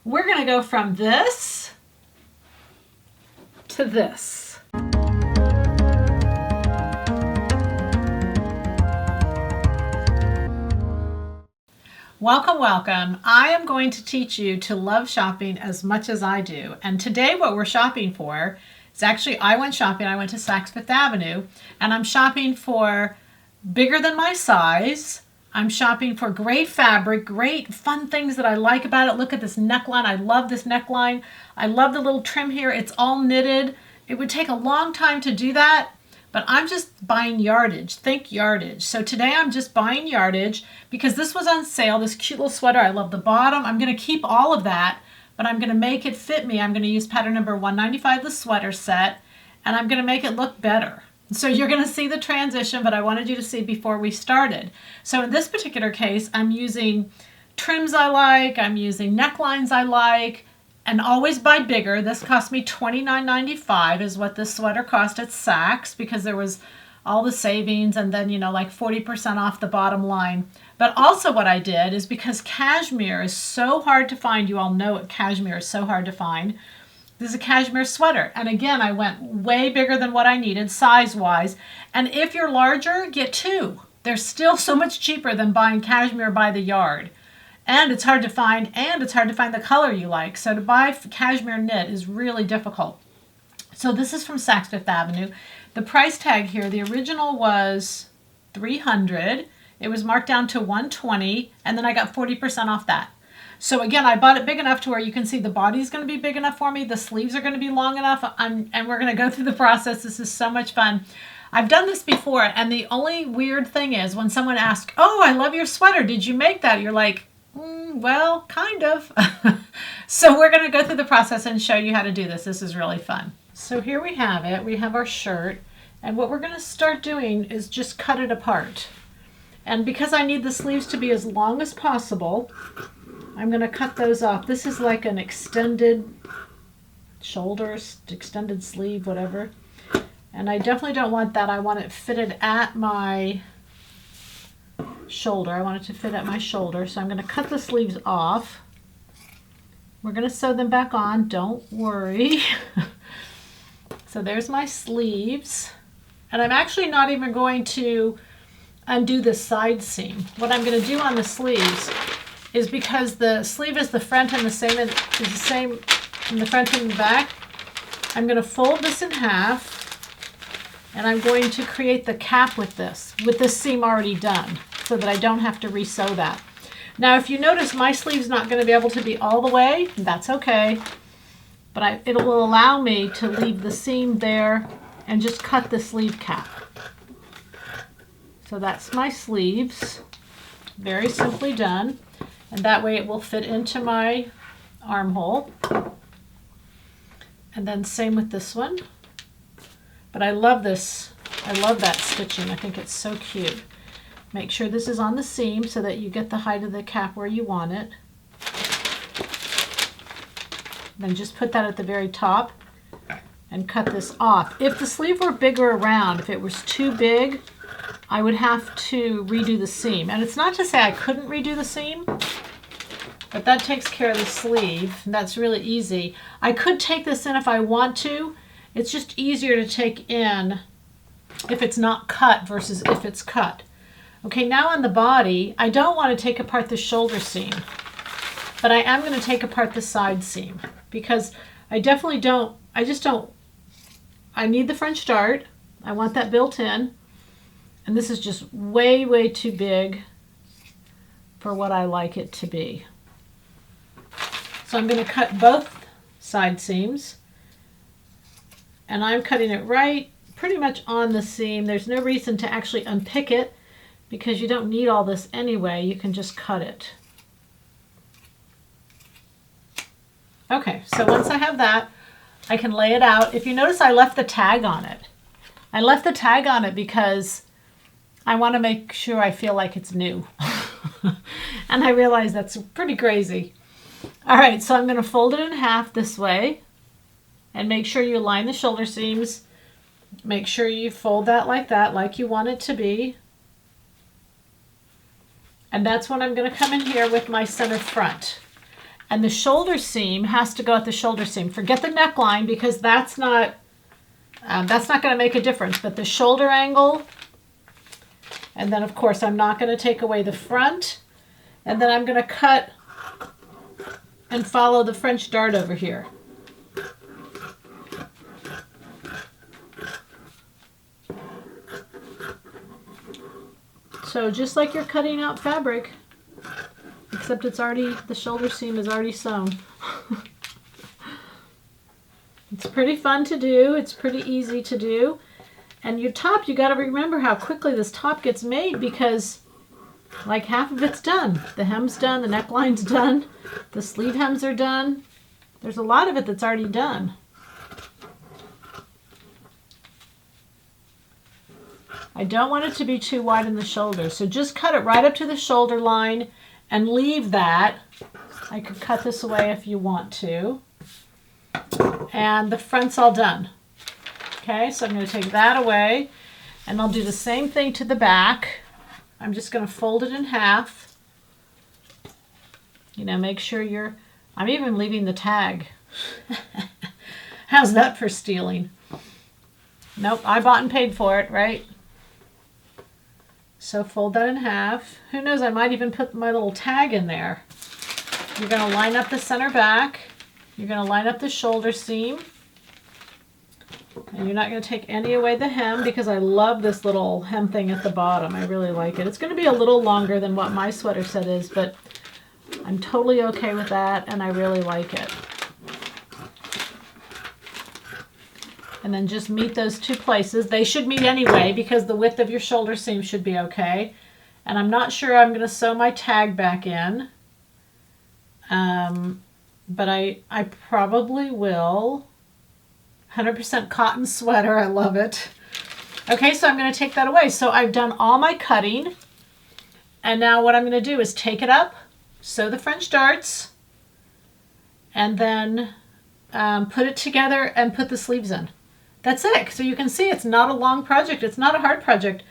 We're going to go from this to this. Welcome, welcome. I am going to teach you to love shopping as much as I do. And today what we're shopping for is actually, I went shopping. I went to Saks Fifth Avenue and I'm shopping for bigger than my size. I'm shopping for great fabric, great fun things that I like about it. Look at this neckline. I love this neckline. I love the little trim here. It's all knitted. It would take a long time to do that, but I'm just buying yardage. Think yardage. So today I'm just buying yardage because this was on sale, this cute little sweater. I love the bottom. I'm going to keep all of that, but I'm going to make it fit me. I'm going to use pattern number 195, the sweater set, and I'm going to make it look better. So you're going to see the transition, but I wanted you to see before we started. So in this particular case, I'm using trims I like, I'm using necklines I like, and always buy bigger. This cost me $29.95 is what this sweater cost at Saks because there was all the savings and then, like 40% off the bottom line. But also what I did is because cashmere is so hard to find, you all know it, cashmere is so hard to find. This is a cashmere sweater. And again, I went way bigger than what I needed size-wise. And if you're larger, get two. They're still so much cheaper than buying cashmere by the yard. And it's hard to find, and it's hard to find the color you like. So to buy cashmere knit is really difficult. So this is from Saks Fifth Avenue. The price tag here, the original was $300. It was marked down to $120, and then I got 40% off that. So again, I bought it big enough to where you can see the body's going to be big enough for me. The sleeves are going to be long enough. And we're going to go through the process. This is so much fun. I've done this before. And the only weird thing is when someone asks, oh, I love your sweater. Did you make that? You're like, well, kind of. So we're going to go through the process and show you how to do this. This is really fun. So here we have it. We have our shirt. And what we're going to start doing is just cut it apart. And because I need the sleeves to be as long as possible, I'm going to cut those off. This is like an extended shoulders, extended sleeve, whatever. And I definitely don't want that. I want it fitted at my shoulder. I want it to fit at my shoulder. So I'm going to cut the sleeves off. We're going to sew them back on. Don't worry. So there's my sleeves. And I'm actually not even going to undo the side seam. What I'm going to do on the sleeves is because the sleeve is the front and the same in the front and the back, I'm going to fold this in half and I'm going to create the cap with this seam already done so that I don't have to re-sew that. Now if you notice my sleeve's not going to be able to be all the way, that's okay, but it will allow me to leave the seam there and just cut the sleeve cap. So that's my sleeves, very simply done. And that way it will fit into my armhole. And then same with this one. But I love this. I love that stitching. I think it's so cute. Make sure this is on the seam so that you get the height of the cap where you want it. Then just put that at the very top and cut this off. If the sleeve were bigger around, if it was too big, I would have to redo the seam. And it's not to say I couldn't redo the seam, but that takes care of the sleeve. And that's really easy. I could take this in if I want to. It's just easier to take in if it's not cut versus if it's cut. Okay, now on the body, I don't want to take apart the shoulder seam, but I am going to take apart the side seam because I definitely don't, I need the French dart. I want that built in. And this is just way, way too big for what I like it to be. So I'm going to cut both side seams. And I'm cutting it right pretty much on the seam. There's no reason to actually unpick it because you don't need all this anyway. You can just cut it. Okay, so once I have that, I can lay it out. If you notice, I left the tag on it. I left the tag on it because I want to make sure I feel like it's new. And I realize that's pretty crazy. All right, so I'm going to fold it in half this way and make sure you line the shoulder seams. Make sure you fold that, like you want it to be. And that's when I'm going to come in here with my center front. And the shoulder seam has to go at the shoulder seam. Forget the neckline because that's not going to make a difference. But the shoulder angle, and then of course I'm not going to take away the front, and then I'm going to cut and follow the French dart over here. So just like you're cutting out fabric, except it's already, the shoulder seam is already sewn. It's pretty fun to do. It's pretty easy to do. And your top, you got to remember how quickly this top gets made because like half of it's done. The hem's done, the neckline's done, the sleeve hems are done. There's a lot of it that's already done. I don't want it to be too wide in the shoulder, so just cut it right up to the shoulder line and leave that. I could cut this away if you want to. And the front's all done. Okay, so I'm going to take that away, and I'll do the same thing to the back. I'm just going to fold it in half. You know, make sure you're, I'm even leaving the tag. How's that for stealing? Nope, I bought and paid for it, right? So fold that in half. Who knows, I might even put my little tag in there. You're going to line up the center back. You're going to line up the shoulder seam. And you're not going to take any away the hem because I love this little hem thing at the bottom. I really like it. It's going to be a little longer than what my sweater set is, but I'm totally okay with that and I really like it. And then just meet those two places. They should meet anyway because the width of your shoulder seam should be okay. And I'm not sure I'm going to sew my tag back in. But I probably will. 100% cotton sweater. I love it. Okay, so I'm going to take that away. So I've done all my cutting. And now what I'm going to do is take it up, sew the French darts, and then put it together and put the sleeves in. That's it. So you can see it's not a long project. It's not a hard project.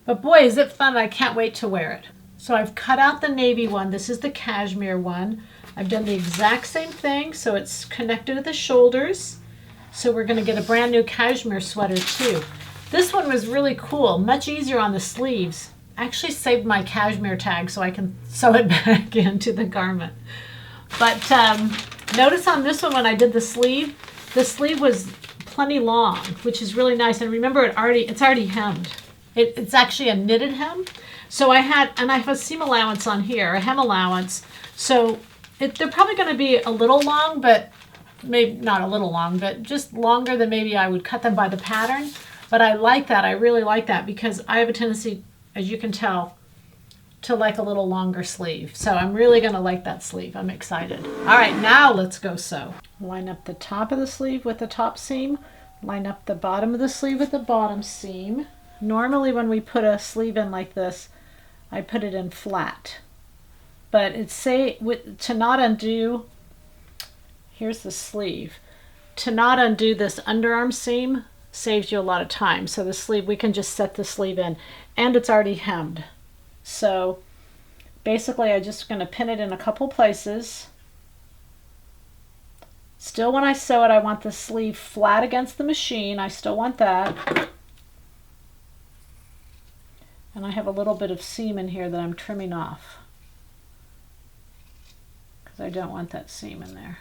But boy, is it fun. I can't wait to wear it. So I've cut out the navy one. This is the cashmere one. I've done the exact same thing. So it's connected at the shoulders. So we're going to get a brand new cashmere sweater too. This one was really cool. Much easier on the sleeves. I actually saved my cashmere tag so I can sew it back into the garment. But notice on this one when I did the sleeve was plenty long, which is really nice. And remember, it's already hemmed. It's actually a knitted hem. So I have a seam allowance on here, a hem allowance. So they're probably going to be a little long, but maybe not a little long, but just longer than maybe I would cut them by the pattern. But I like that. I really like that because I have a tendency, as you can tell, to like a little longer sleeve. So I'm really going to like that sleeve. I'm excited. All right, now let's go sew. Line up the top of the sleeve with the top seam. Line up the bottom of the sleeve with the bottom seam. Normally when we put a sleeve in like this, I put it in flat. But to not undo, here's the sleeve. To not undo this underarm seam saves you a lot of time. So the sleeve, we can just set the sleeve in, and it's already hemmed. So basically I'm just going to pin it in a couple places. Still, when I sew it, I want the sleeve flat against the machine. I still want that. And I have a little bit of seam in here that I'm trimming off because I don't want that seam in there.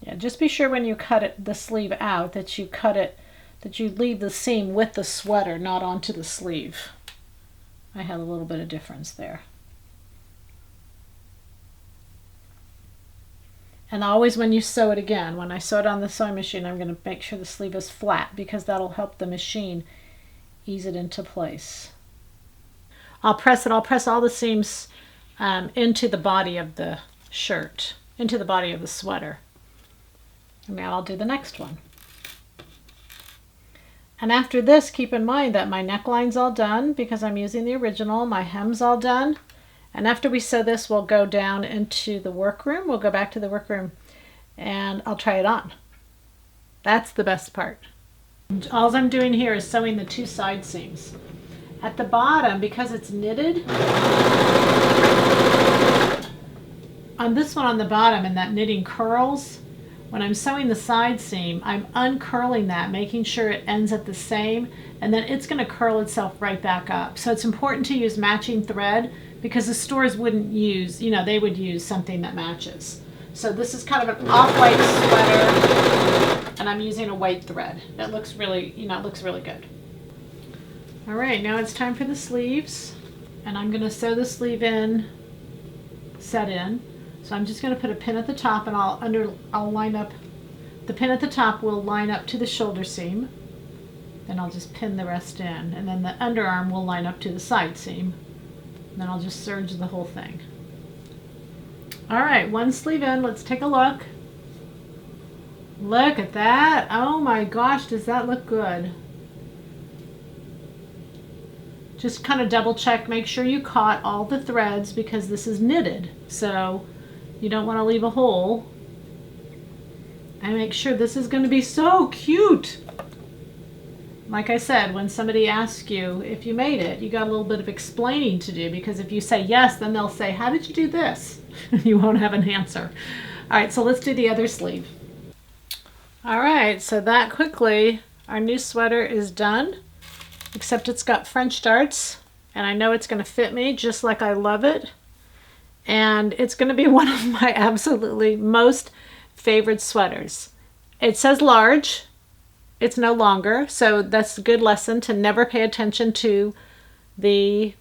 Yeah, just be sure when you cut the sleeve out that you leave the seam with the sweater, not onto the sleeve. I had a little bit of difference there. And always when you sew it again, when I sew it on the sewing machine, I'm going to make sure the sleeve is flat because that'll help the machine ease it into place. I'll press all the seams into the body of the shirt, into the body of the sweater. And now I'll do the next one. And after this, keep in mind that my neckline's all done because I'm using the original. My hem's all done. And after we sew this, we'll go down into the workroom. We'll go back to the workroom and I'll try it on. That's the best part. All I'm doing here is sewing the two side seams. At the bottom, because it's knitted, on this one on the bottom, and that knitting curls, when I'm sewing the side seam, I'm uncurling that, making sure it ends at the same, and then it's going to curl itself right back up. So it's important to use matching thread, because the stores wouldn't use, they would use something that matches. So this is kind of an off-white sweater, and I'm using a white thread. It looks really, it looks really good. All right, now it's time for the sleeves, and I'm going to sew the sleeve in, set in. So I'm just going to put a pin at the top, and I'll line up, the pin at the top will line up to the shoulder seam. Then I'll just pin the rest in, and then the underarm will line up to the side seam. And then I'll just serge the whole thing. All right, one sleeve in, let's take a look. Look at that. Oh my gosh, does that look good? Just kind of double check, make sure you caught all the threads, because this is knitted, so you don't want to leave a hole. And make sure this is going to be so cute. Like I said, when somebody asks you if you made it, you got a little bit of explaining to do, because if you say yes, then they'll say, how did you do this? You won't have an answer. All right, so let's do the other sleeve. All right, so that quickly, our new sweater is done. Except it's got French darts, and I know it's going to fit me just like I love it. And it's going to be one of my absolutely most favorite sweaters. It says large. It's no longer, so that's a good lesson to never pay attention to the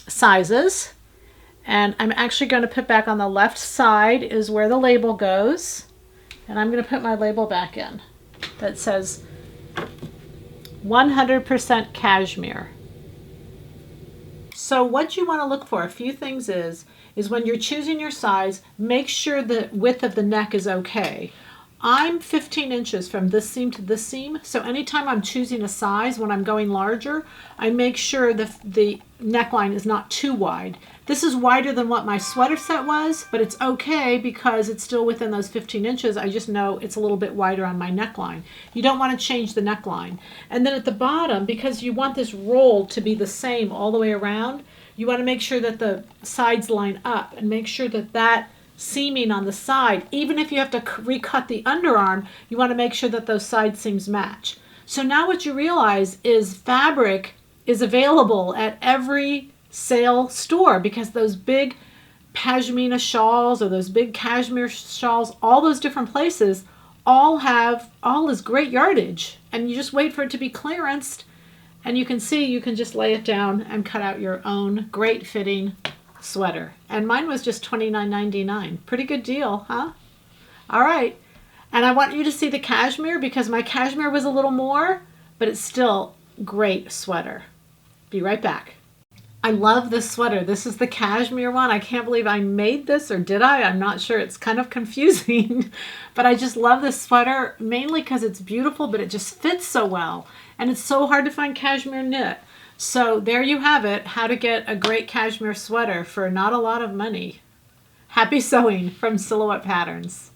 sizes. And I'm actually going to put back on the left side is where the label goes. And I'm going to put my label back in that says 100% cashmere. So what you want to look for, a few things is when you're choosing your size, make sure the width of the neck is okay. I'm 15 inches from this seam to this seam, so anytime I'm choosing a size when I'm going larger, I make sure the neckline is not too wide. This is wider than what my sweater set was, but it's okay because it's still within those 15 inches. I just know it's a little bit wider on my neckline. You don't want to change the neckline. And then at the bottom, because you want this roll to be the same all the way around, you want to make sure that the sides line up and make sure that that seaming on the side, even if you have to recut the underarm, you want to make sure that those side seams match. So now what you realize is fabric is available at every sale store, because those big pashmina shawls or those big cashmere shawls, all those different places all is great yardage, and you just wait for it to be clearanced, and you can see you can just lay it down and cut out your own great fitting sweater. And mine was just $29.99. Pretty good deal, huh? All right, and I want you to see the cashmere, because my cashmere was a little more, but it's still great sweater. Be right back. I love this sweater. This is the cashmere one. I can't believe I made this, or did I? I'm not sure. It's kind of confusing, but I just love this sweater, mainly because it's beautiful, but it just fits so well. And it's so hard to find cashmere knit. So there you have it, how to get a great cashmere sweater for not a lot of money. Happy sewing from Silhouette Patterns.